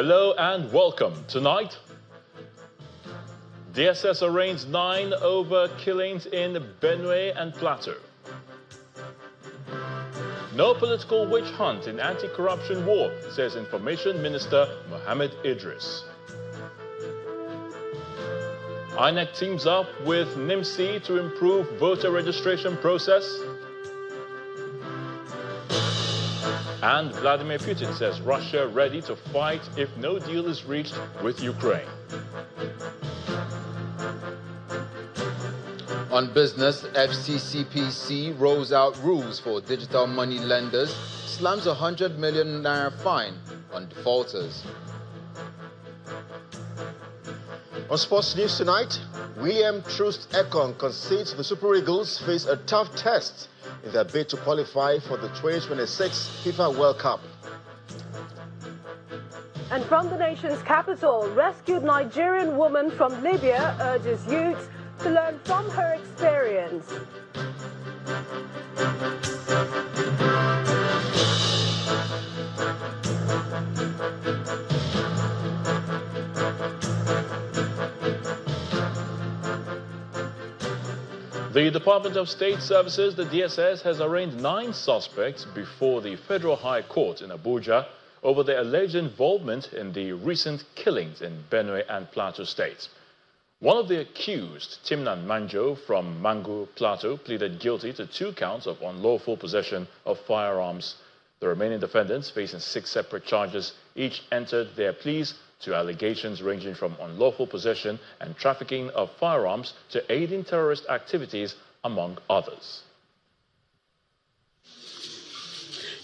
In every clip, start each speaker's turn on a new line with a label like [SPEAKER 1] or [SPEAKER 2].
[SPEAKER 1] Hello and welcome. Tonight, DSS arraigns 9 over killings in Benue and Plateau. No political witch hunt in anti-corruption war, says Information Minister Mohammed Idris. INEC teams up with NIMC to improve voter registration process. And Vladimir Putin says Russia ready to fight if no deal is reached with Ukraine.
[SPEAKER 2] On business, FCCPC rolls out rules for digital money lenders, slams ₦100 million fine on defaulters.
[SPEAKER 3] On sports news tonight, William Troost Ekong concedes the Super Eagles face a tough test in their bid to qualify for the 2026 FIFA World Cup.
[SPEAKER 4] And from the nation's capital, rescued Nigerian woman from Libya urges youth to learn from her experience.
[SPEAKER 1] The Department of State Services, the DSS, has arraigned 9 suspects before the Federal High Court in Abuja over their alleged involvement in the recent killings in Benue and Plateau states. One of the accused, Timnan Manjo from Mangu, Plateau, pleaded guilty to 2 counts of unlawful possession of firearms. The remaining defendants, facing 6 separate charges, each entered their pleas to allegations ranging from unlawful possession and trafficking of firearms to aiding terrorist activities, among others.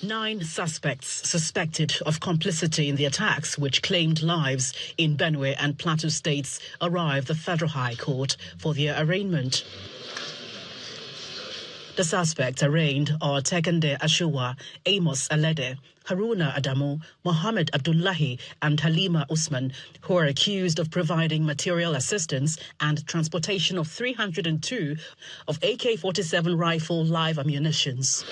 [SPEAKER 5] 9 suspects suspected of complicity in the attacks which claimed lives in Benue and Plateau states arrived the Federal High Court for their arraignment. The suspects arraigned are Tekende Ashua, Amos Alede, Haruna Adamu, Mohammed Abdullahi and Halima Usman, who are accused of providing material assistance and transportation of 302 of AK-47 rifle live ammunitions.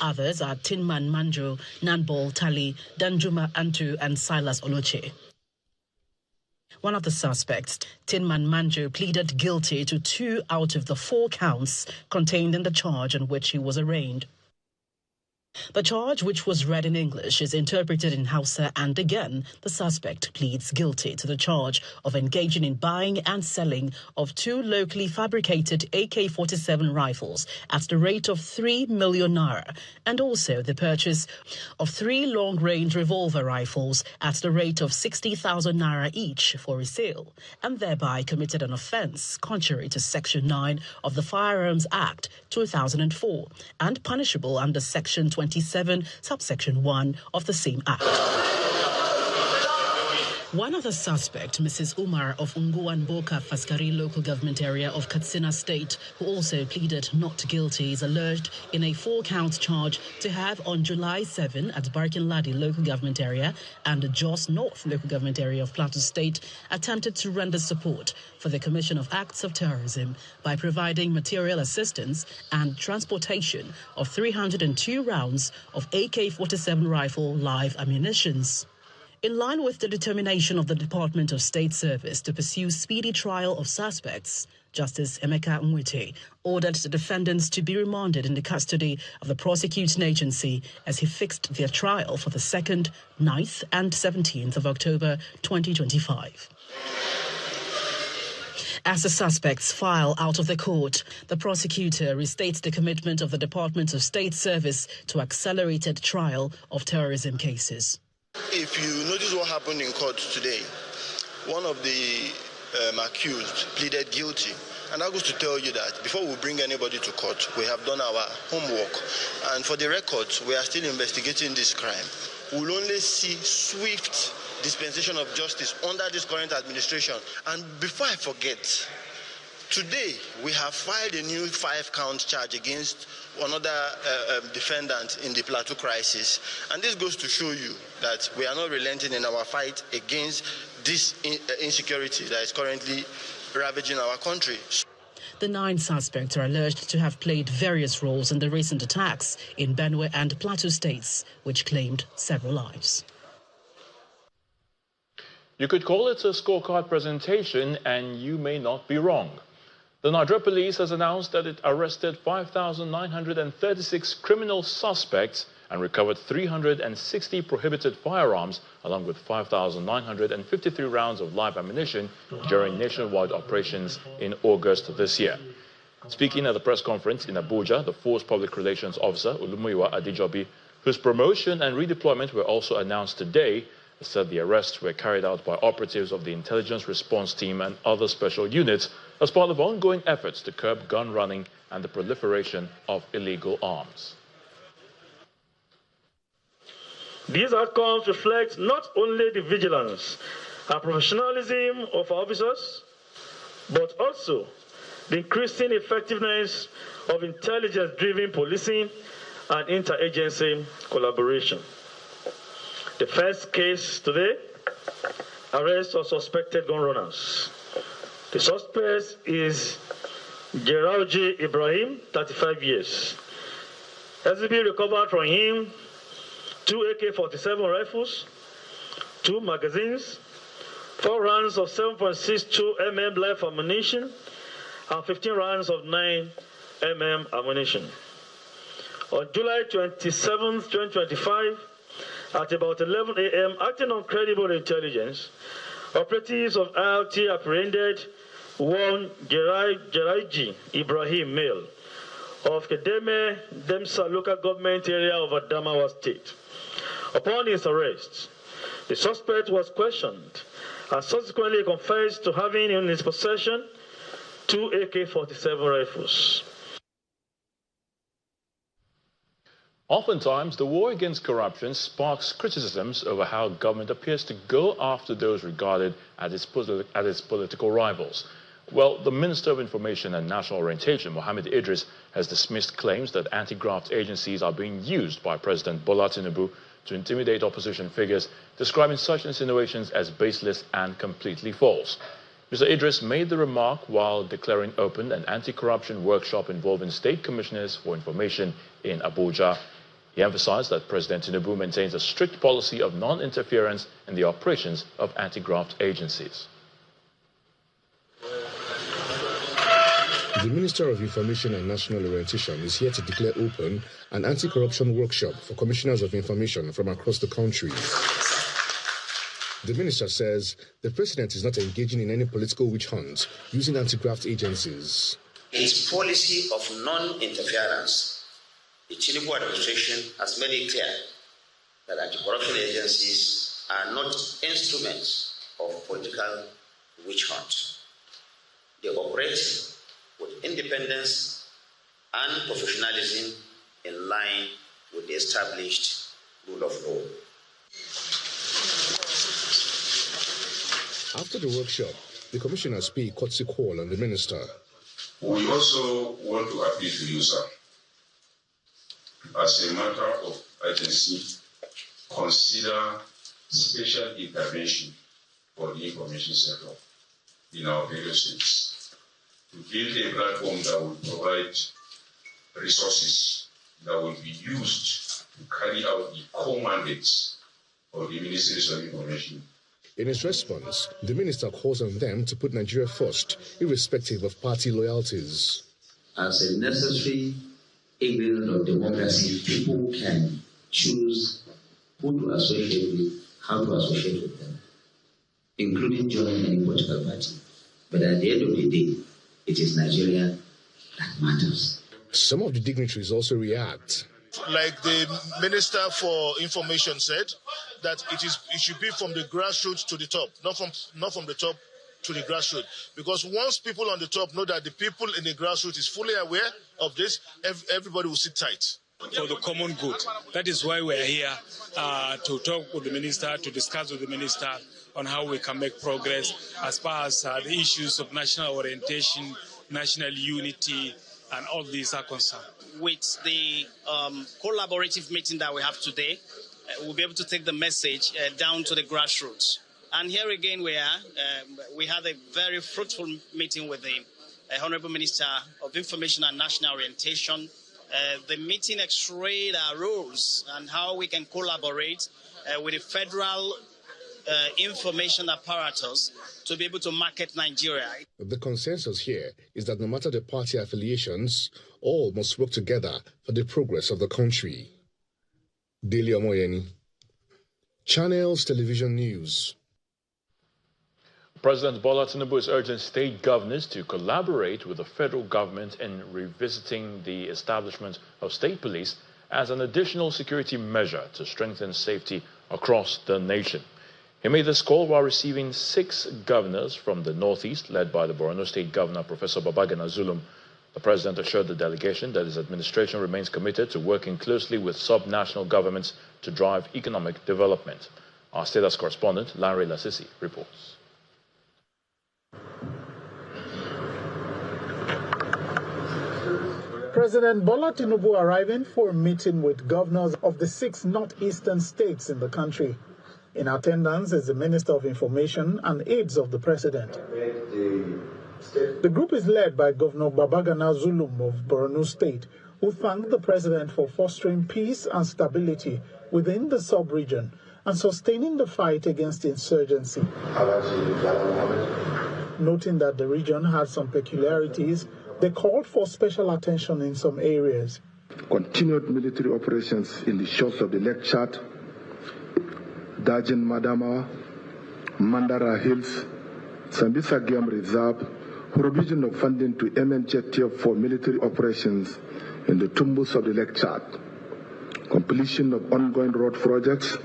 [SPEAKER 5] Others are Tinman Manjo, Nanbol Tali, Danjuma Antu and Silas Oloche. One of the suspects, Tinman Manjo, pleaded guilty to 2 out of the 4 counts contained in the charge on which he was arraigned. The charge, which was read in English, is interpreted in Hausa, and again, the suspect pleads guilty to the charge of engaging in buying and selling of 2 locally fabricated AK-47 rifles at the rate of 3 million naira, and also the purchase of 3 long-range revolver rifles at the rate of 60,000 naira each for resale, and thereby committed an offence contrary to Section 9 of the Firearms Act 2004 and punishable under Section 27, subsection 1 of the same act. One other suspect, Mrs. Umar of Unguwan-Boka Faskari local government area of Katsina State, who also pleaded not guilty, is alleged in a 4-count charge to have on July 7 at Barkin-Ladi local government area and Jos North local government area of Plateau State attempted to render support for the commission of acts of terrorism by providing material assistance and transportation of 302 rounds of AK-47 rifle live ammunitions. In line with the determination of the Department of State Service to pursue speedy trial of suspects, Justice Emeka Nwite ordered the defendants to be remanded in the custody of the prosecuting agency as he fixed their trial for the 2nd, 9th and 17th of October 2025. As the suspects file out of the court, the prosecutor restates the commitment of the Department of State Service to accelerated trial of terrorism cases.
[SPEAKER 6] If you notice what happened in court today, one of the accused pleaded guilty. And that goes to tell you that before we bring anybody to court, we have done our homework. And for the record, we are still investigating this crime. We will only see swift dispensation of justice under this current administration. And before I forget, today we have filed a new 5-count charge against another defendant in the Plateau crisis. And this goes to show you that we are not relenting in our fight against this insecurity that is currently ravaging our country.
[SPEAKER 5] The 9 suspects are alleged to have played various roles in the recent attacks in Benue and Plateau states, which claimed several lives.
[SPEAKER 1] You could call it a scorecard presentation, and you may not be wrong. The Nigeria Police has announced that it arrested 5,936 criminal suspects and recovered 360 prohibited firearms, along with 5,953 rounds of live ammunition during nationwide operations in August this year. Speaking at the press conference in Abuja, the Force Public Relations Officer, Olumuyiwa Adejobi, whose promotion and redeployment were also announced today, said the arrests were carried out by operatives of the Intelligence Response Team and other special units as part of ongoing efforts to curb gun running and the proliferation of illegal arms.
[SPEAKER 7] These outcomes reflect not only the vigilance and professionalism of our officers, but also the increasing effectiveness of intelligence-driven policing and interagency collaboration. The first case today, arrest of suspected gun runners. The suspect is Gerauji Ibrahim, 35 years. SCB recovered from him 2 AK-47 rifles, 2 magazines, 4 rounds of 7.62 mm live ammunition, and 15 rounds of 9 mm ammunition. On July 27, 2025, at about 11 a.m., acting on credible intelligence, operatives of IRT apprehended one Gerauji Ibrahim, male, of Kedeme Demsa local government area of Adamawa State. Upon his arrest, the suspect was questioned and subsequently confessed to having in his possession 2 AK-47 rifles.
[SPEAKER 1] Oftentimes, the war against corruption sparks criticisms over how government appears to go after those regarded as its political rivals. Well, the Minister of Information and National Orientation, Mohammed Idris, has dismissed claims that anti-graft agencies are being used by President Bola Tinubu to intimidate opposition figures, describing such insinuations as baseless and completely false. Mr. Idris made the remark while declaring open an anti-corruption workshop involving state commissioners for information in Abuja. He emphasized that President Tinubu maintains a strict policy of non-interference in the operations of anti-graft agencies.
[SPEAKER 8] The Minister of Information and National Orientation is here to declare open an anti-corruption workshop for commissioners of information from across the country. The minister says the president is not engaging in any political witch hunt using anti-graft agencies.
[SPEAKER 9] Its policy of non-interference, the Tinubu administration has made it clear that anti-corruption agencies are not instruments of political witch hunt. They operate with independence and professionalism in line with the established rule of law.
[SPEAKER 8] After the workshop, the commissioners pay a courtesy call on the minister.
[SPEAKER 10] We also want to appeal to you, sir. As a matter of urgency, consider special intervention for the information sector in our various states to build a platform that will provide resources that will be used to carry out the core mandates of the Ministries of Information.
[SPEAKER 8] In his response, the minister calls on them to put Nigeria first, irrespective of party loyalties.
[SPEAKER 9] As a necessary ingredient of democracy, people can choose who to associate with, how to associate with them, including joining any political party. But at the end of the day, it is Nigeria that matters.
[SPEAKER 8] Some of the dignitaries also react.
[SPEAKER 11] Like the Minister for Information said, that it should be from the grassroots to the top, not from the top to the grassroots. Because once people on the top know that the people in the grassroots is fully aware of this, everybody will sit tight.
[SPEAKER 12] For the common good. That is why we are here to talk with the minister, to discuss with the minister on how we can make progress as far as the issues of national orientation, national unity, and all these are concerned.
[SPEAKER 13] With the collaborative meeting that we have today, we'll be able to take the message down to the grassroots. And here again we had a very fruitful meeting with the Honorable Minister of Information and National Orientation. The meeting x-rayed our roles and how we can collaborate with the federal information apparatus to be able to market Nigeria.
[SPEAKER 8] The consensus here is that no matter the party affiliations, all must work together for the progress of the country. Daily Omoyeni, Channels Television News.
[SPEAKER 1] President Bola Tinubu is urging state governors to collaborate with the federal government in revisiting the establishment of state police as an additional security measure to strengthen safety across the nation. He made this call while receiving 6 governors from the Northeast, led by the Borno State Governor, Professor Babagana Zulum. The president assured the delegation that his administration remains committed to working closely with sub-national governments to drive economic development. Our status correspondent, Larry Lasisi, reports.
[SPEAKER 14] President Bola Tinubu arriving for a meeting with governors of the 6 northeastern states in the country. In attendance is the Minister of Information and aides of the President. The group is led by Governor Babagana Zulum of Borno State, who thanked the President for fostering peace and stability within the sub-region and sustaining the fight against insurgency. Noting that the region had some peculiarities, they called for special attention in some areas.
[SPEAKER 15] Continued military operations in the shores of the Lake Chad, Dajin Madama, Mandara Hills, Sambisa Game Reserve, provision of funding to MNJTF for military operations in the Tumbus of the Lake Chad, completion of ongoing road projects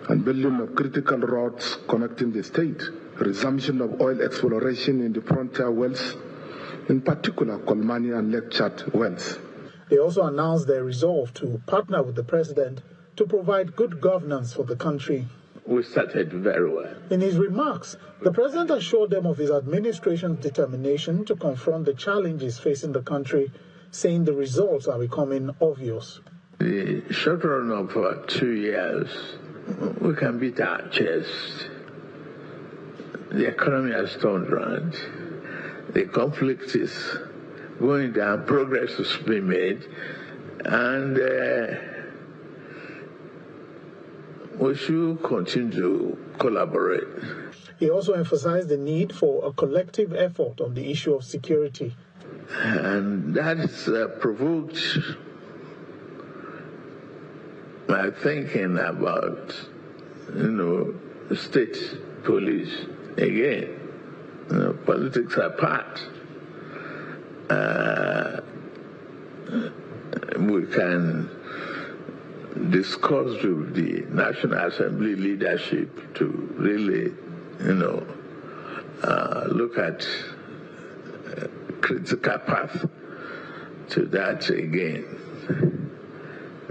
[SPEAKER 15] and building of critical roads connecting the state, resumption of oil exploration in the frontier wells, in particular Kolmani and Lake Chad wells.
[SPEAKER 14] They also announced their resolve to partner with the President to provide good governance for the country.
[SPEAKER 16] We started very well.
[SPEAKER 14] In his remarks, the President assured them of his administration's determination to confront the challenges facing the country, saying the results are becoming obvious.
[SPEAKER 16] The short run of 2 years, we can beat our chest. The economy has turned around. The conflict is going down, progress is being made, and we should continue to collaborate.
[SPEAKER 14] He also emphasized the need for a collective effort on the issue of security.
[SPEAKER 16] And that has provoked my thinking about, state police again. Politics apart, we can discuss with the National Assembly leadership to really, look at critical path to that again,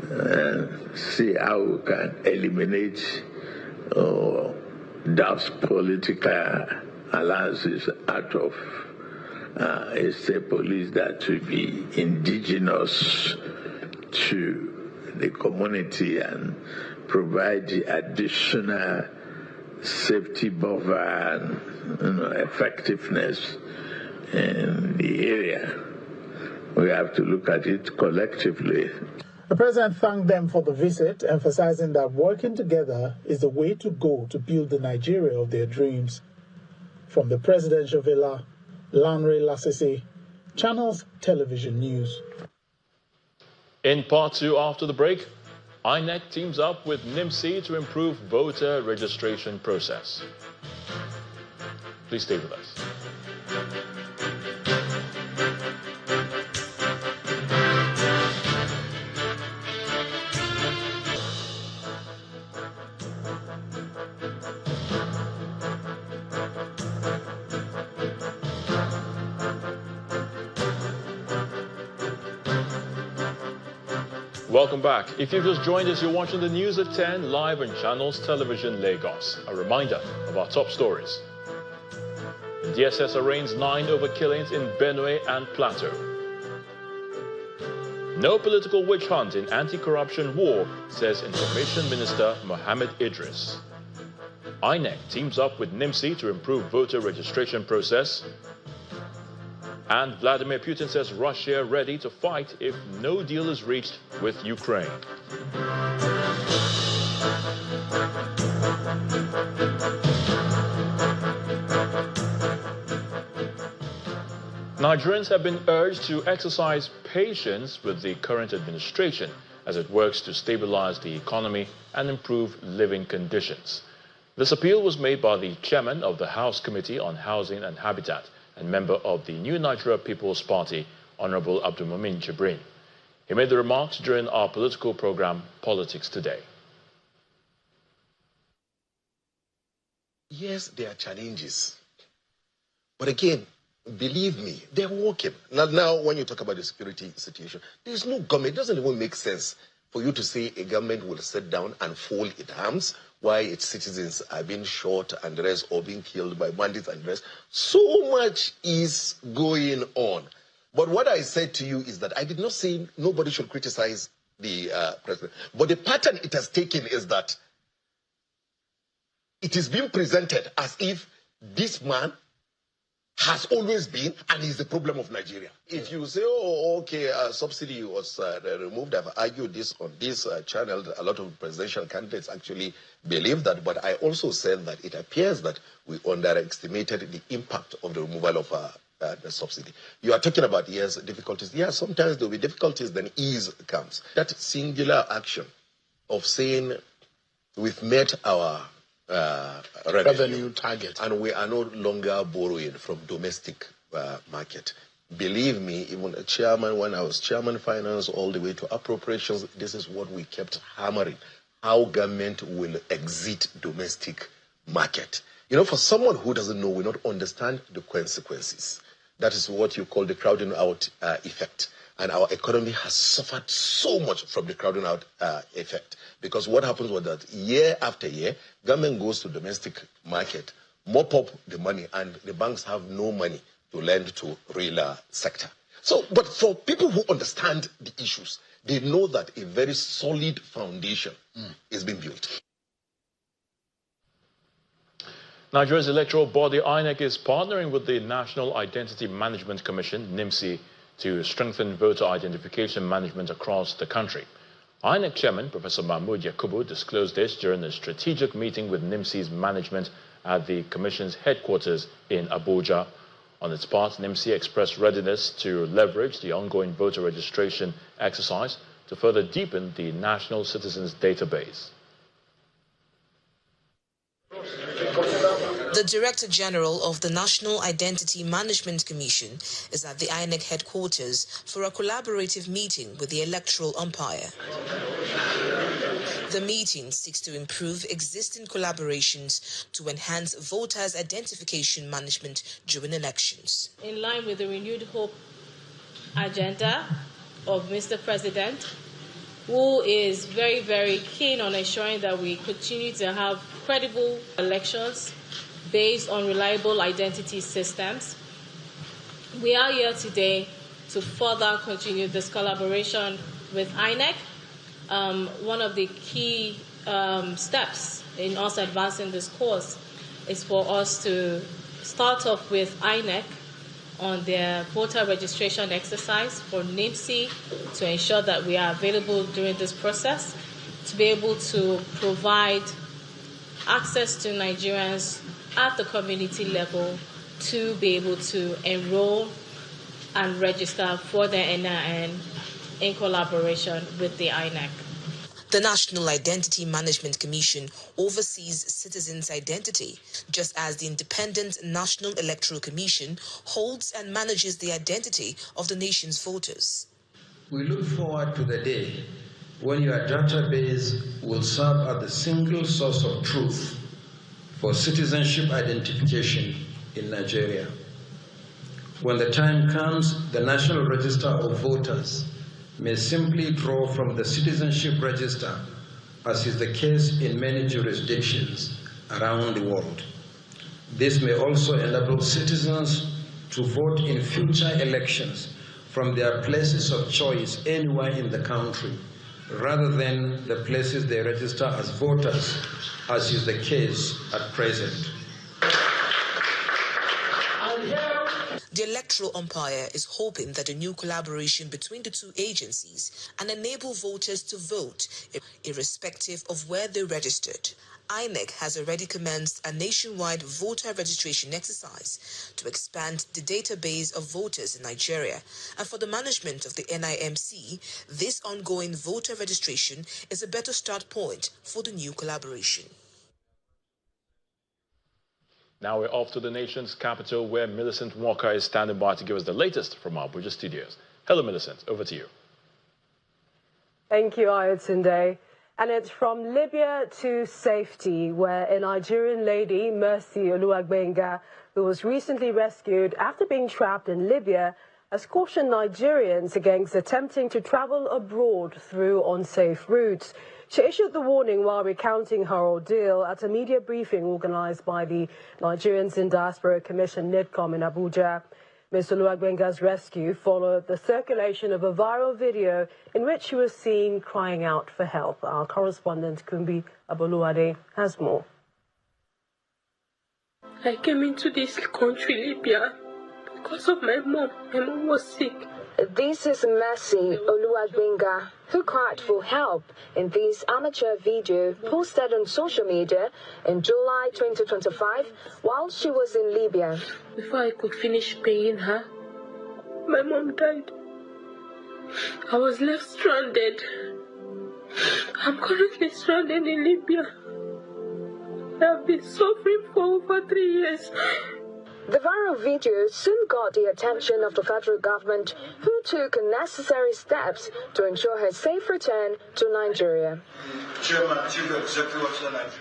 [SPEAKER 16] and see how we can eliminate those political alliances out of a state police that will be indigenous to the community and provide the additional safety buffer and effectiveness in the area. We have to look at it collectively.
[SPEAKER 14] The President thanked them for the visit, emphasizing that working together is the way to go to build the Nigeria of their dreams. From the Presidential Villa, Lanre Lasisi, Channels Television News.
[SPEAKER 1] In part 2 after the break, INEC teams up with NIMC to improve voter registration process. Please stay with us. Welcome back. If you've just joined us, you're watching the news at 10 live on Channels Television Lagos. A reminder of our top stories. The DSS arraigns 9 over killings in Benue and Plateau. No political witch hunt in anti-corruption war, says Information Minister Mohammed Idris. INEC teams up with NIMC to improve voter registration process. And Vladimir Putin says Russia ready to fight if no deal is reached with Ukraine. Nigerians have been urged to exercise patience with the current administration as it works to stabilize the economy and improve living conditions. This appeal was made by the chairman of the House Committee on Housing and Habitat and member of the New Nigeria People's Party, Honorable Abdulmumin Jibrin. He made the remarks during our political program, Politics Today.
[SPEAKER 3] Yes, there are challenges. But again, believe me, they're working. Now, when you talk about the security situation, there's no government. It doesn't even make sense for you to say a government will sit down and fold its arms while its citizens are being shot and the rest, or being killed by bandits and the rest. So much is going on. But what I said to you is that I did not say nobody should criticize the president. But the pattern it has taken is that it is being presented as if this man has always been and is the problem of Nigeria. If you say, oh, okay, subsidy was removed, I've argued this on this channel. A lot of presidential candidates actually believe that, but I also said that it appears that we underestimated the impact of the removal of the subsidy. You are talking about, yes, difficulties. Yeah, sometimes there will be difficulties, then ease comes. That singular action of saying we've met our revenue target and we are no longer borrowing from domestic market. Believe me, even a chairman, when I was chairman finance all the way to appropriations, this is what we kept hammering, how government will exit domestic market. You know, for someone who doesn't know, will not understand the consequences. That is what you call the crowding out effect. And our economy has suffered so much from the crowding out effect. Because what happens was that year after year, government goes to domestic market, mop up the money, and the banks have no money to lend to real sector. So, but for people who understand the issues, they know that a very solid foundation is being built.
[SPEAKER 1] Nigeria's electoral body, INEC, is partnering with the National Identity Management Commission, NIMC, to strengthen voter identification management across the country. INEC Chairman Professor Mahmoud Yakubu disclosed this during a strategic meeting with NIMC's management at the Commission's headquarters in Abuja. On its part, NIMC expressed readiness to leverage the ongoing voter registration exercise to further deepen the National Citizens Database.
[SPEAKER 17] The Director General of the National Identity Management Commission is at the INEC headquarters for a collaborative meeting with the electoral umpire. The meeting seeks to improve existing collaborations to enhance voters' identification management during elections.
[SPEAKER 18] In line with the renewed hope agenda of Mr. President, who is very, very keen on ensuring that we continue to have credible elections based on reliable identity systems. We are here today to further continue this collaboration with INEC. One of the key steps in us advancing this course is for us to start off with INEC on their voter registration exercise for NIMC to ensure that we are available during this process, to be able to provide access to Nigerians at the community level to be able to enroll and register for their NIN in collaboration with the INEC.
[SPEAKER 17] The National Identity Management Commission oversees citizens' identity, just as the independent National Electoral Commission holds and manages the identity of the nation's voters.
[SPEAKER 19] We look forward to the day when your database will serve as the single source of truth for citizenship identification in Nigeria. When the time comes, the National Register of Voters may simply draw from the citizenship register, as is the case in many jurisdictions around the world. This may also enable citizens to vote in future elections from their places of choice anywhere in the country, rather than the places they register as voters, as is the case at present.
[SPEAKER 17] The electoral umpire is hoping that a new collaboration between the two agencies and enable voters to vote irrespective of where they registered. INEC has already commenced a nationwide voter registration exercise to expand the database of voters in Nigeria. And for the management of the NIMC, this ongoing voter registration is a better start point for the new collaboration.
[SPEAKER 1] Now we're off to the nation's capital, where Millicent Walker is standing by to give us the latest from our Abuja studios. Hello, Millicent. Over to you.
[SPEAKER 4] Thank you, Ayotunde. And it's from Libya to safety, where a Nigerian lady, Mercy Oluwagbenga, who was recently rescued after being trapped in Libya, has cautioned Nigerians against attempting to travel abroad through unsafe routes. She issued the warning while recounting her ordeal at a media briefing organized by the Nigerians in Diaspora Commission, NIDCOM, in Abuja. Ms. Oluwagbenga's rescue followed the circulation of a viral video in which she was seen crying out for help. Our correspondent, Kumbi Aboluwade, has more.
[SPEAKER 20] I came into this country, Libya, because of my mom. My mom was sick.
[SPEAKER 21] This is Mercy Oluwagbenga, who cried for help in this amateur video posted on social media in July 2025 while she was in Libya.
[SPEAKER 20] Before I could finish paying her, my mom died. I was left stranded. I'm currently stranded in Libya. I have been suffering for over 3 years.
[SPEAKER 21] The viral video soon got the attention of the federal government, who took necessary steps to ensure her safe return to Nigeria.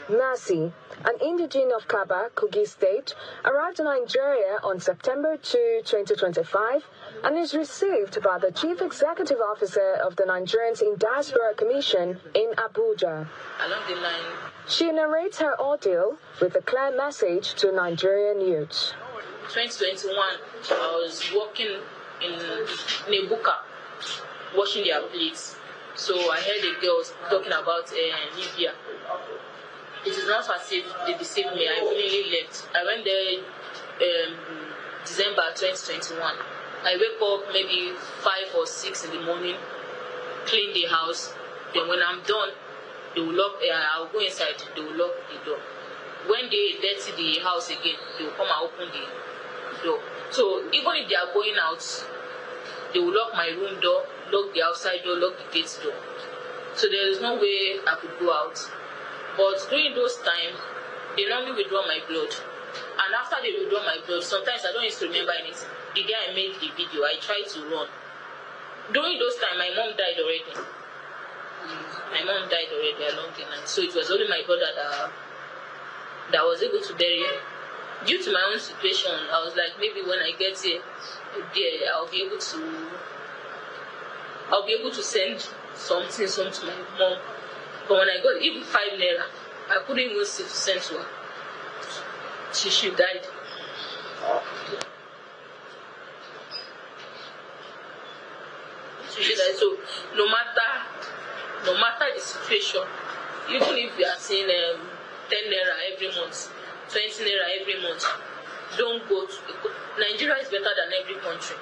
[SPEAKER 21] Mercy, an indigene of Kaba, Kogi State, arrived in Nigeria on September 2, 2025, and is received by the Chief Executive Officer of the Nigerians in Diaspora Commission in Abuja.
[SPEAKER 22] Along the line,
[SPEAKER 21] she narrates her ordeal with a clear message to Nigerian youths.
[SPEAKER 22] 2021, I was working in Nebuka, washing their plates. So I heard the girls talking about Libya. It is not as if they deceived me. I immediately left. I went there December 2021. I wake up maybe 5 or 6 in the morning, clean the house. Then when I'm done, they will lock. I'll go inside. They will lock the door. When they dirty the house again, they will come and open the door. So even if they are going out, they will lock my room door, lock the outside door, lock the gate door. So there is no way I could go out. But during those times, they normally withdraw my blood. And after they withdraw my blood, sometimes I don't used to remember anything. The day I made the video, I tried to run. During those times, my mom died already. My mom died already along the line. So it was only my brother that was able to bury her. Due to my own situation, I was like, maybe when I get there, I'll be able to send some to my mom. But when I got even 5 naira, I couldn't even send to her. She died. She died. So no matter the situation, even if we are saying 10 naira every month, 20 naira every month, don't go to Nigeria is better than every country.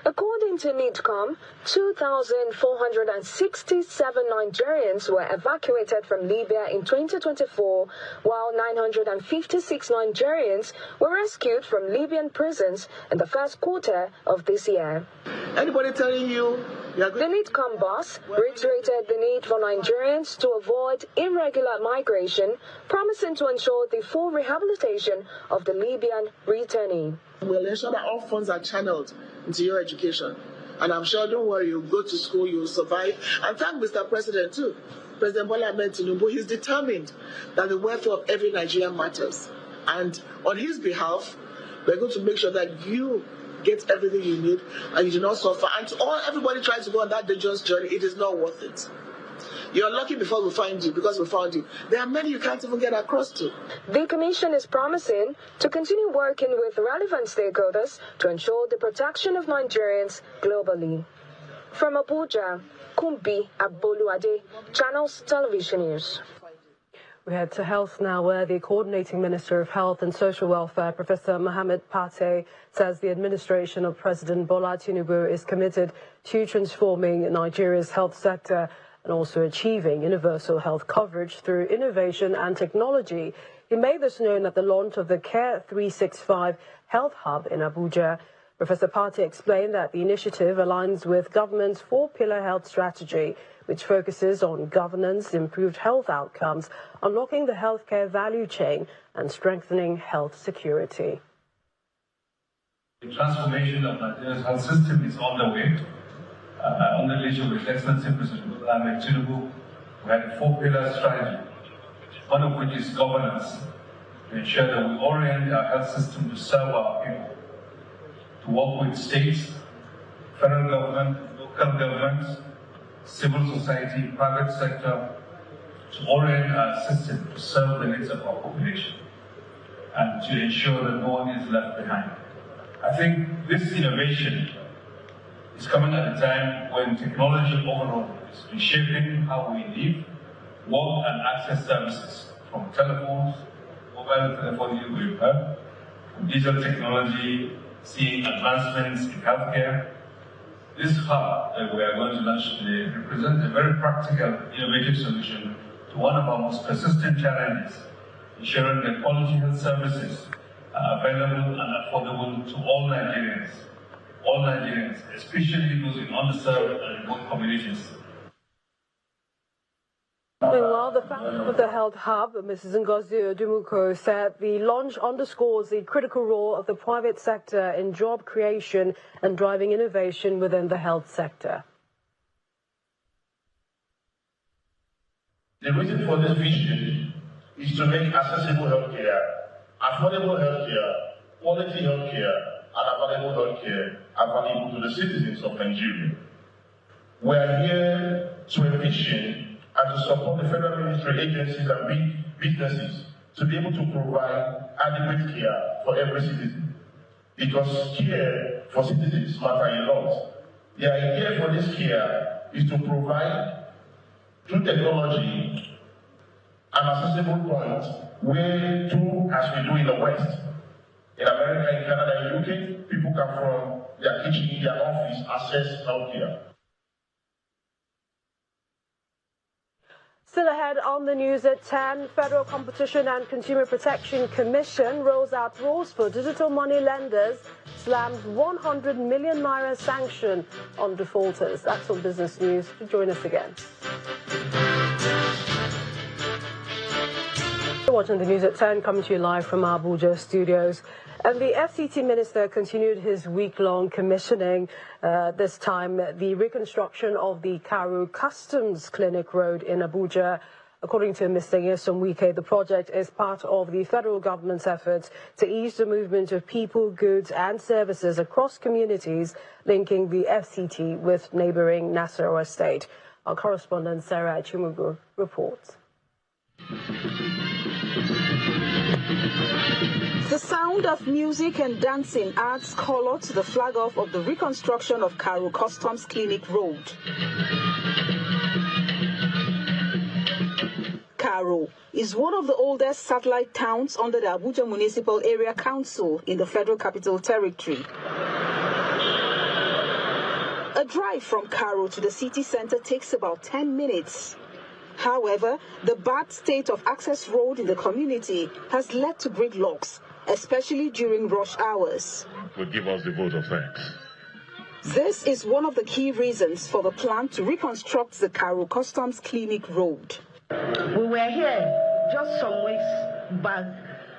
[SPEAKER 21] According to NIDCOM, 2,467 Nigerians were evacuated from Libya in 2024, while 956 Nigerians were rescued from Libyan prisons in the first quarter of this year.
[SPEAKER 23] Anybody telling you?
[SPEAKER 21] The NIDCOM boss reiterated the need for Nigerians to avoid irregular migration, promising to ensure the full rehabilitation of the Libyan returnee.
[SPEAKER 23] We'll ensure that all funds are channeled into your education. And I'm sure, don't worry, you'll go to school, you'll survive. And thank Mr. President too. President Bola Ahmed Tinubu, he's determined that the welfare of every Nigerian matters. And on his behalf, we're going to make sure that you get everything you need and you do not suffer. And to all everybody trying to go on that dangerous journey, it is not worth it. You're lucky before we find you, because we found you. There are many you can't even get across to.
[SPEAKER 21] The Commission is promising to continue working with relevant stakeholders to ensure the protection of Nigerians globally. From Abuja, Kumbi Aboluwade, Channels Television News.
[SPEAKER 4] We head to health now, where the Coordinating Minister of Health and Social Welfare, Professor Mohamed Pate, says the administration of President Bola Tinubu is committed to transforming Nigeria's health sector and also achieving universal health coverage through innovation and technology. He made this known at the launch of the Care 365 Health Hub in Abuja. Professor Pate explained that the initiative aligns with government's four-pillar health strategy, which focuses on governance, improved health outcomes, unlocking the healthcare value chain, and strengthening health security.
[SPEAKER 2] The transformation of Nigeria's health system is on the way. On the leadership of His Excellency President Bola Tinubu, we had a four-pillar strategy, one of which is governance, to ensure that we orient our health system to serve our people, to work with states, federal government, local governments, civil society, private sector, to orient our system to serve the needs of our population and to ensure that no one is left behind. I think this innovation is coming at a time when technology overall is reshaping how we live, work and access services, from telephones, mobile telephony we've heard, from digital technology, seeing advancements in healthcare. This hub that we are going to launch today represents a very practical, innovative solution to one of our most persistent challenges, ensuring that quality health services are available and affordable to all Nigerians, especially those in underserved and remote communities.
[SPEAKER 4] Meanwhile, the founder of the Health Hub, Mrs. Ngozi Odumuko, said the launch underscores the critical role of the private sector in job creation and driving innovation within the health sector.
[SPEAKER 5] The reason for this vision is to make accessible healthcare, affordable healthcare, quality healthcare, and affordable healthcare available to the citizens of Nigeria. We are here to envision and to support the federal ministry agencies and big businesses to be able to provide adequate care for every citizen. Because care for citizens matter a lot. The idea for this care is to provide, through technology, an accessible point where, through, as we do in the West, in America, in Canada, in UK, people can from their kitchen, their office, access healthcare.
[SPEAKER 4] Still ahead on the news at 10, Federal Competition and Consumer Protection Commission rolls out rules for digital money lenders, slams 100 million naira sanction on defaulters. That's on Business News. Join us again. You're watching the news at 10, coming to you live from our Abuja studios. And the FCT minister continued his week-long commissioning, this time the reconstruction of the Karu Customs Clinic Road in Abuja. According to Mr. Nyesom Wike, the project is part of the federal government's efforts to ease the movement of people, goods and services across communities, linking the FCT with neighboring Nasarawa State. Our correspondent Sarah Chimugu reports.
[SPEAKER 6] The sound of music and dancing adds color to the flag-off of the reconstruction of Karu Customs Clinic Road. Karu is one of the oldest satellite towns under the Abuja Municipal Area Council in the Federal Capital Territory. A drive from Karu to the city center takes about 10 minutes. However, the bad state of access road in the community has led to gridlocks, especially during rush hours.
[SPEAKER 24] Would give us the vote of thanks.
[SPEAKER 6] This is one of the key reasons for the plan to reconstruct the Karu Customs Clinic Road.
[SPEAKER 25] We were here just some weeks back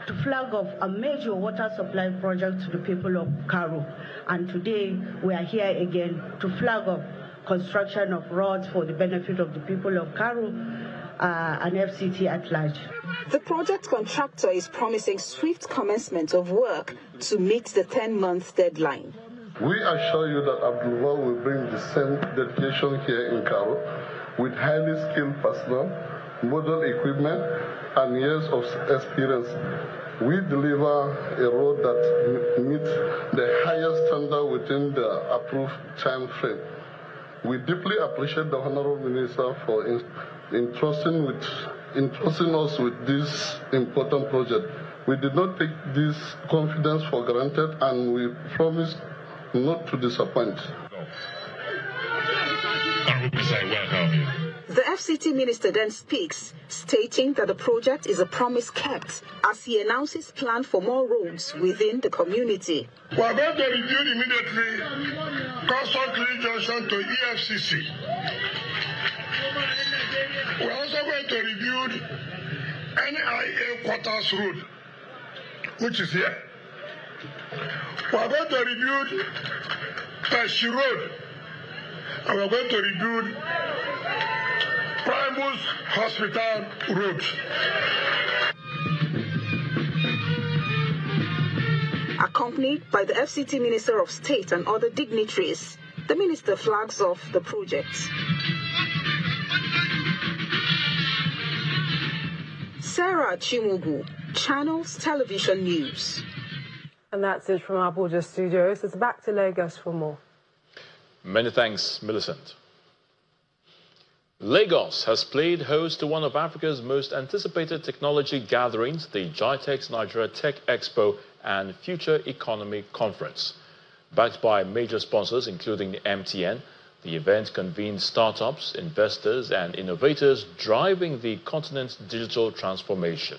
[SPEAKER 25] to flag off a major water supply project to the people of Karu, and today we are here again to flag off construction of roads for the benefit of the people of Karu and FCT at large.
[SPEAKER 6] The project contractor is promising swift commencement of work to meet the 10-month deadline.
[SPEAKER 15] We assure you that Abdullah will bring the same dedication here in Karu with highly skilled personnel, modern equipment, and years of experience. We deliver a road that meets the highest standard within the approved time frame. We deeply appreciate the Honorable Minister for entrusting with entrusting us with this important project. We did not take this confidence for granted, and we promise not to disappoint.
[SPEAKER 6] The FCT minister then speaks, stating that the project is a promise kept as he announces plans for more roads within the community.
[SPEAKER 5] We are going to review immediately Custom Clean Junction to EFCC. We are also going to review NIA Quarters Road, which is here. We are going to review Peshi Road, and we are going to review Primus Hospital Road.
[SPEAKER 6] Accompanied by the FCT Minister of State and other dignitaries, the minister flags off the project. Sarah Chimugu, Channels Television News.
[SPEAKER 4] And that's it from our Abuja studios. It's back to Lagos for more.
[SPEAKER 1] Many thanks, Millicent. Lagos has played host to one of Africa's most anticipated technology gatherings, the GITEX Nigeria Tech Expo and Future Economy Conference. Backed by major sponsors including MTN, the event convened startups, investors and innovators driving the continent's digital transformation.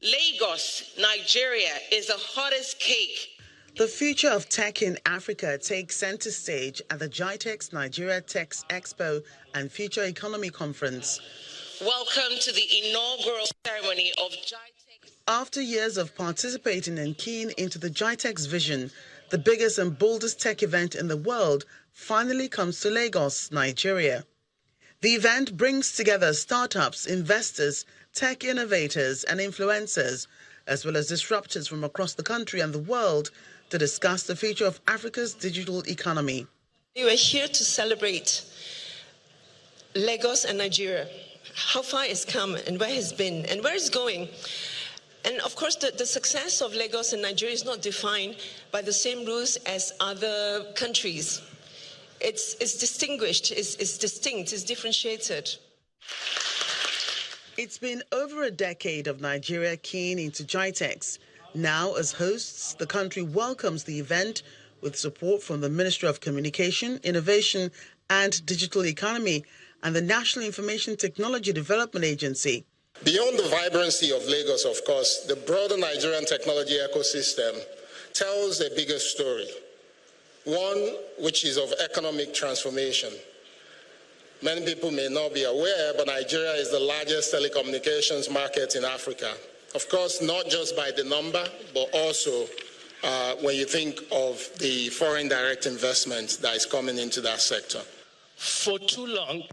[SPEAKER 7] Lagos, Nigeria is the hottest cake.
[SPEAKER 9] The future of tech in Africa takes center stage at the GITEX Nigeria Tech Expo and Future Economy Conference.
[SPEAKER 7] Welcome to the inaugural ceremony of GITEX.
[SPEAKER 9] After years of participating and keying into the GITEX vision, the biggest and boldest tech event in the world finally comes to Lagos, Nigeria. The event brings together startups, investors, tech innovators and influencers, as well as disruptors from across the country and the world, to discuss the future of Africa's digital economy.
[SPEAKER 10] We are here to celebrate Lagos and Nigeria, how far it's come and where it's been and where it's going. And of course, the success of Lagos and Nigeria is not defined by the same rules as other countries. It's distinguished, it's distinct, it's differentiated.
[SPEAKER 9] It's been over a decade of Nigeria keying into GITEX. Now, as hosts, the country welcomes the event with support from the Ministry of Communication, Innovation and Digital Economy and the National Information Technology Development Agency.
[SPEAKER 11] Beyond the vibrancy of Lagos, of course, the broader Nigerian technology ecosystem tells a bigger story, one which is of economic transformation. Many people may not be aware, but Nigeria is the largest telecommunications market in Africa. Of course, not just by the number, but also when you think of the foreign direct investment that is coming into that sector.
[SPEAKER 12] For too long,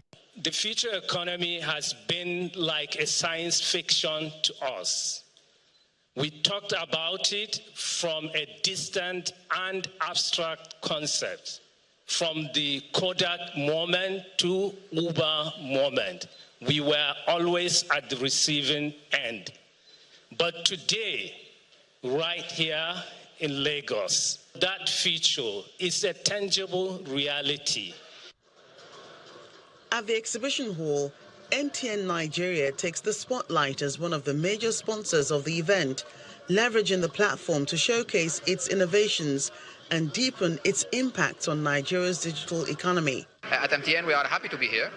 [SPEAKER 12] the future economy has been like a science fiction to us. We talked about it from a distant and abstract concept, from the Kodak moment to Uber moment. We were always at the receiving end. But today, right here in Lagos, that future is a tangible reality.
[SPEAKER 9] At the exhibition hall, MTN Nigeria takes the spotlight as one of the major sponsors of the event, leveraging the platform to showcase its innovations and deepen its impact on Nigeria's digital economy.
[SPEAKER 26] At MTN, we are happy to be here.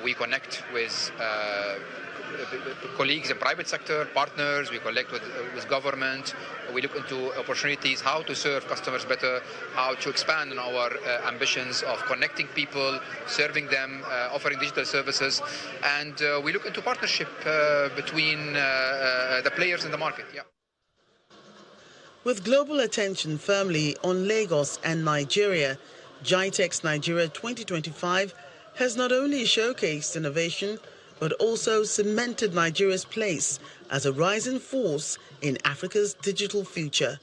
[SPEAKER 26] We connect with colleagues in private sector, partners, we connect with government, we look into opportunities, how to serve customers better, how to expand on our ambitions of connecting people, serving them, offering digital services, and we look into partnership between the players in the market. Yeah.
[SPEAKER 9] With global attention firmly on Lagos and Nigeria, GITEX Nigeria 2025 has not only showcased innovation, but also cemented Nigeria's place as a rising force in Africa's digital future.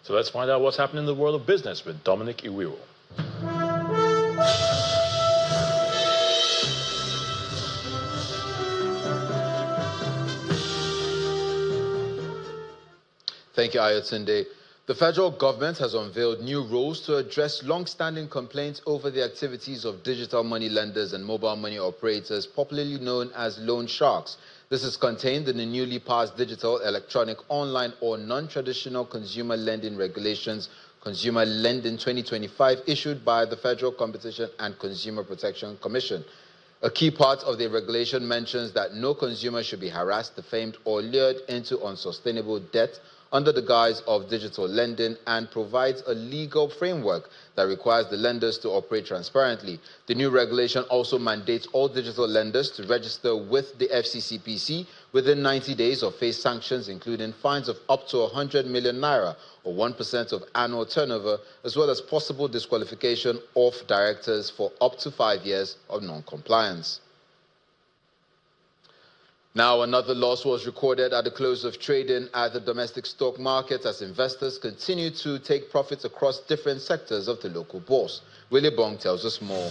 [SPEAKER 1] So let's find out what's happening in the world of business with Dominic Iwiro.
[SPEAKER 27] Thank you, Ayotunde.
[SPEAKER 3] The federal government has unveiled new rules to address long-standing complaints over the activities of digital money lenders and mobile money operators, popularly known as loan sharks. This is contained in the newly passed Digital, Electronic, Online or Non-Traditional Consumer Lending Regulations, Consumer Lending 2025, issued by the Federal Competition and Consumer Protection Commission. A key part of the regulation mentions that no consumer should be harassed, defamed, or lured into unsustainable debt under the guise of digital lending, and provides a legal framework that requires the lenders to operate transparently. The new regulation also mandates all digital lenders to register with the FCCPC within 90 days or face sanctions, including fines of up to 100 million naira or 1% of annual turnover, as well as possible disqualification of directors for up to 5 years of non-compliance. Now, another loss was recorded at the close of trading at the domestic stock market as investors continue to take profits across different sectors of the local bourse. Willie Bong tells us more.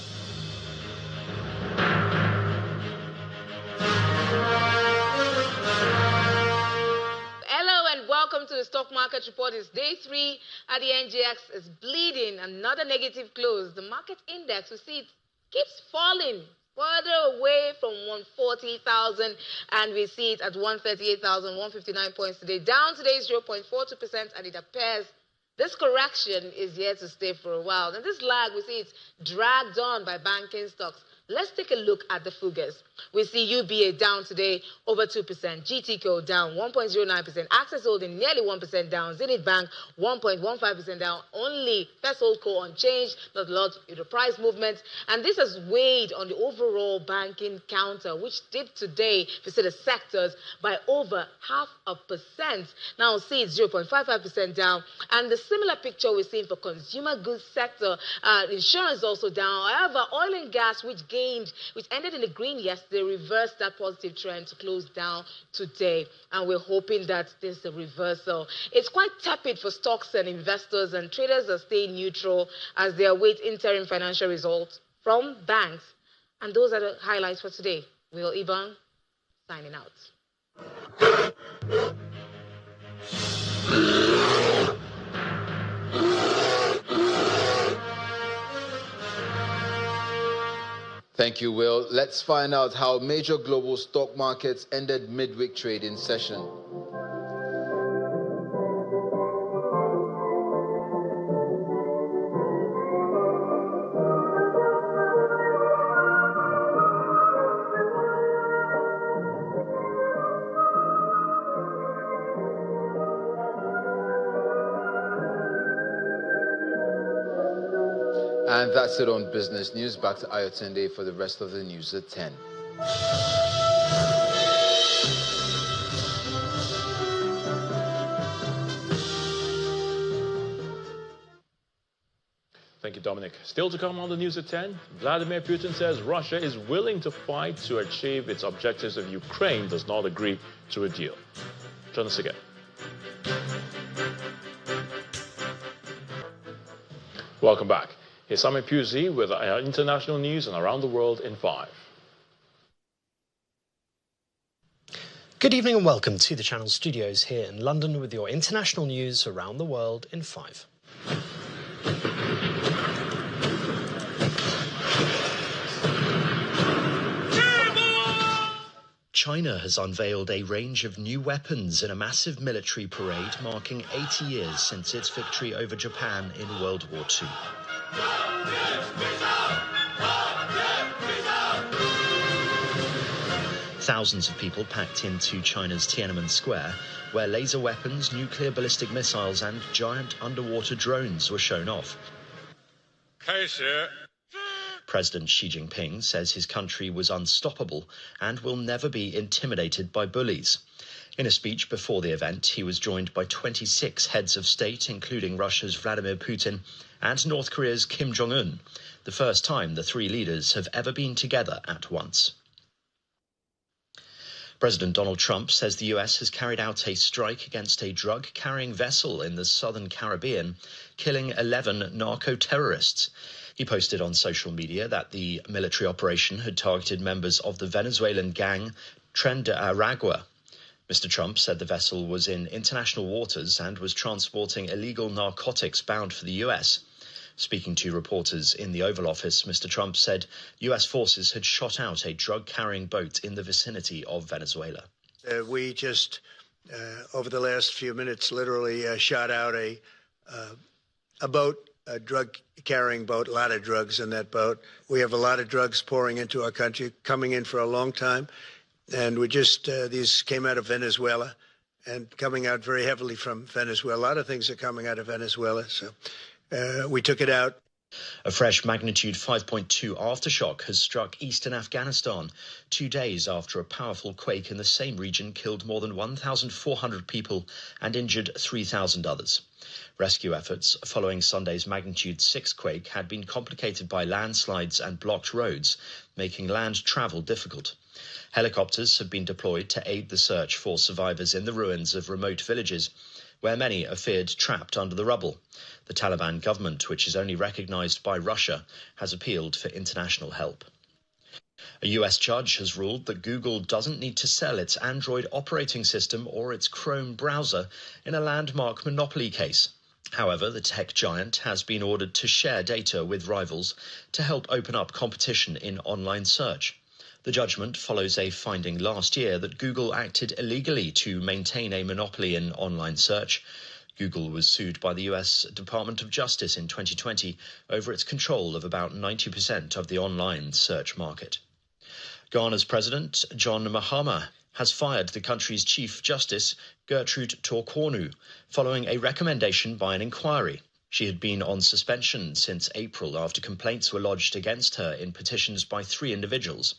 [SPEAKER 8] Hello and welcome to the stock market report. It's day 3 at the NGX is bleeding. Another negative close. The market index, we see it keeps falling further away from 140,000, and we see it at 138,159 points today. Down today is 0.42%, and it appears this correction is here to stay for a while. And this lag, we see it's dragged on by banking stocks. Let's take a look at the figures. We see UBA down today over 2%, GTCO down 1.09%, Access Holding nearly 1% down, Zenith Bank 1.15% down, only First Holdco unchanged, not a lot in the price movement. And this has weighed on the overall banking counter, which dipped today, we see the sectors, by over 0.5%. Now see it's 0.55% down. And the similar picture we're seeing for consumer goods sector, insurance also down. However, oil and gas, which ended in the green yesterday, reversed that positive trend to close down today. And we're hoping that there's a reversal. It's quite tepid for stocks and investors, and traders are staying neutral as they await interim financial results from banks. And those are the highlights for today. Will Iban signing out.
[SPEAKER 3] Thank you, Will. Let's find out how major global stock markets ended midweek trading session. And that's it on business news. Back to Ayotunde for the rest of the news at 10.
[SPEAKER 1] Thank you, Dominic. Still to come on the news at 10, Vladimir Putin says Russia is willing to fight to achieve its objectives if Ukraine does not agree to a deal. Join us again. Welcome back. Here's Sami Puzi with our international news and around the world in 5.
[SPEAKER 13] Good evening and welcome to the Channel Studios here in London with your international news around the world in 5. China has unveiled a range of new weapons in a massive military parade marking 80 years since its victory over Japan in World War II. Thousands of people packed into China's Tiananmen Square, where laser weapons, nuclear ballistic missiles and giant underwater drones were shown off. President Xi Jinping says his country was unstoppable and will never be intimidated by bullies. In a speech before the event, he was joined by 26 heads of state, including Russia's Vladimir Putin and North Korea's Kim Jong-un, the first time the three leaders have ever been together at once. President Donald Trump says the US has carried out a strike against a drug-carrying vessel in the southern Caribbean, killing 11 narco-terrorists. He posted on social media that the military operation had targeted members of the Venezuelan gang Tren de Aragua. Mr. Trump said the vessel was in international waters and was transporting illegal narcotics bound for the US. Speaking to reporters in the Oval Office, Mr. Trump said US forces had shot out a drug-carrying boat in the vicinity of Venezuela.
[SPEAKER 14] We just, over the last few minutes, literally shot out a boat, a drug-carrying boat, a lot of drugs in that boat. We have a lot of drugs pouring into our country, coming in for a long time. And we just, these came out of Venezuela and coming out very heavily from Venezuela. A lot of things are coming out of Venezuela, so we took it out.
[SPEAKER 13] A fresh magnitude 5.2 aftershock has struck eastern Afghanistan 2 days after a powerful quake in the same region killed more than 1,400 people and injured 3,000 others. Rescue efforts following Sunday's magnitude 6 quake had been complicated by landslides and blocked roads, making land travel difficult. Helicopters have been deployed to aid the search for survivors in the ruins of remote villages, where many are feared trapped under the rubble. The Taliban government, which is only recognized by Russia, has appealed for international help. A US judge has ruled that Google doesn't need to sell its Android operating system or its Chrome browser in a landmark monopoly case. However, the tech giant has been ordered to share data with rivals to help open up competition in online search. The judgment follows a finding last year that Google acted illegally to maintain a monopoly in online search. Google was sued by the US Department of Justice in 2020 over its control of about 90% of the online search market. Ghana's President, John Mahama, has fired the country's Chief Justice, Gertrude Torkornoo, following a recommendation by an inquiry. She had been on suspension since April after complaints were lodged against her in petitions by 3 individuals.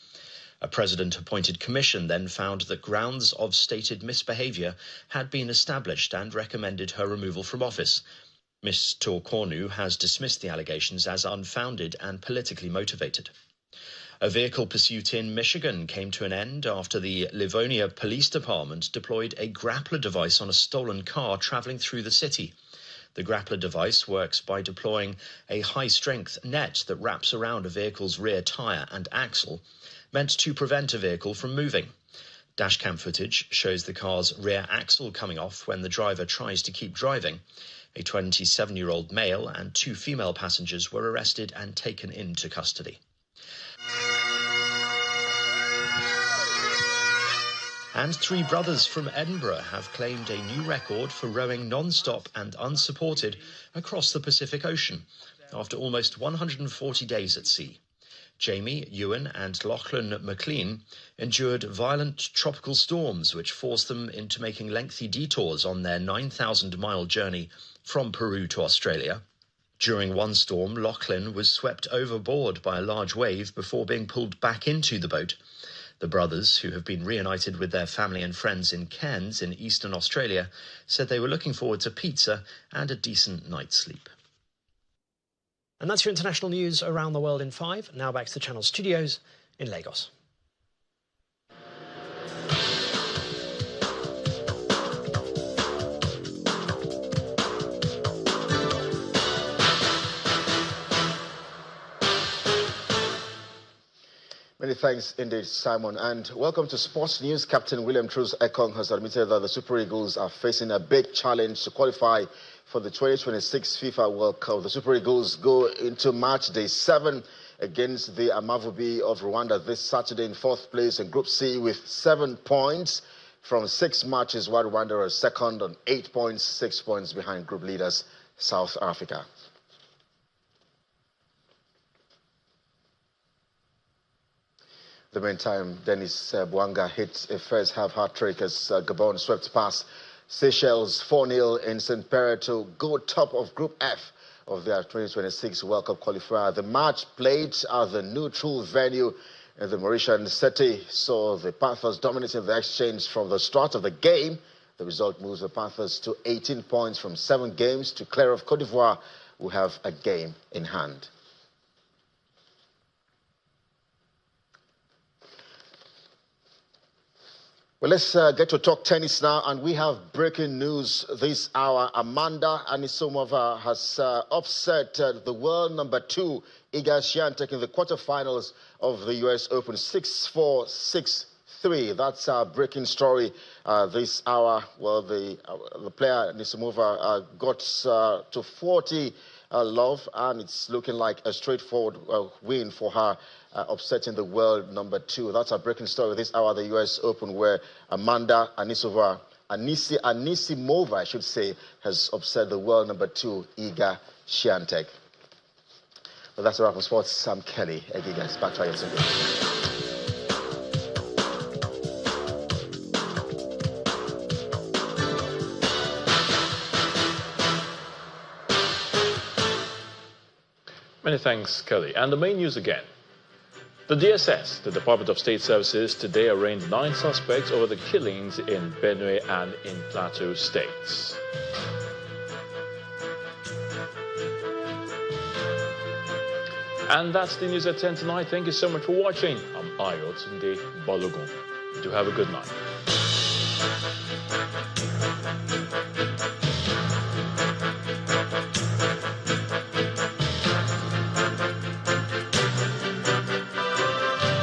[SPEAKER 13] A president-appointed commission then found that grounds of stated misbehaviour had been established and recommended her removal from office. Ms. Torkornoo has dismissed the allegations as unfounded and politically motivated. A vehicle pursuit in Michigan came to an end after the Livonia Police Department deployed a grappler device on a stolen car travelling through the city. The grappler device works by deploying a high-strength net that wraps around a vehicle's rear tyre and axle, meant to prevent a vehicle from moving. Dashcam footage shows the car's rear axle coming off when the driver tries to keep driving. A 27-year-old male and 2 female passengers were arrested and taken into custody. And 3 brothers from Edinburgh have claimed a new record for rowing non-stop and unsupported across the Pacific Ocean after almost 140 days at sea. Jamie, Ewan and Lachlan McLean endured violent tropical storms which forced them into making lengthy detours on their 9,000-mile journey from Peru to Australia. During one storm, Lachlan was swept overboard by a large wave before being pulled back into the boat. The brothers, who have been reunited with their family and friends in Cairns in eastern Australia, said they were looking forward to pizza and a decent night's sleep.
[SPEAKER 16] And that's your international news around the world in 5. Now back to the Channel studios in Lagos.
[SPEAKER 17] Many thanks indeed, Simon. And welcome to Sports News. Captain William Truss Ekong has admitted that the Super Eagles are facing a big challenge to qualify for the 2026 FIFA World Cup. The Super Eagles go into match day 7 against the Amavubi of Rwanda this Saturday in 4th place in Group C with 7 points from 6 matches, while Rwanda are second on 8 points, 6 points behind group leaders South Africa. The meantime, Dennis Bwanga hit a first half hat-trick as Gabon swept past Seychelles 4-0 in St. Pierre to go top of Group F of their 2026 World Cup qualifier. The match played at the neutral venue in the Mauritian city saw the Panthers dominating the exchange from the start of the game. The result moves the Panthers to 18 points from 7 games to clear of Cote d'Ivoire, who have a game in hand. Well, let's get to talk tennis now, and we have breaking news this hour. Amanda Anisomova has upset the world number 2, Iga Swiatek, in the quarterfinals of the US Open, 6-4, 3. That's our breaking story this hour. Well, the player Nissimova got to 40 love, and it's looking like a straightforward win for her, upsetting the world number 2. That's our breaking story this hour, the US Open, where Amanda Anisimova, I should say, has upset the world number 2, Iga Swiatek. Well, that's a wrap for sports. I'm Kelly Egigas. Back to you today.
[SPEAKER 1] Many thanks, Kelly. And the main news again. The DSS, the Department of State Services, today arraigned 9 suspects over the killings in Benue and in Plateau states. And that's the news at 10 tonight. Thank you so much for watching. I'm Ayotunde Balogun. Do have a good night.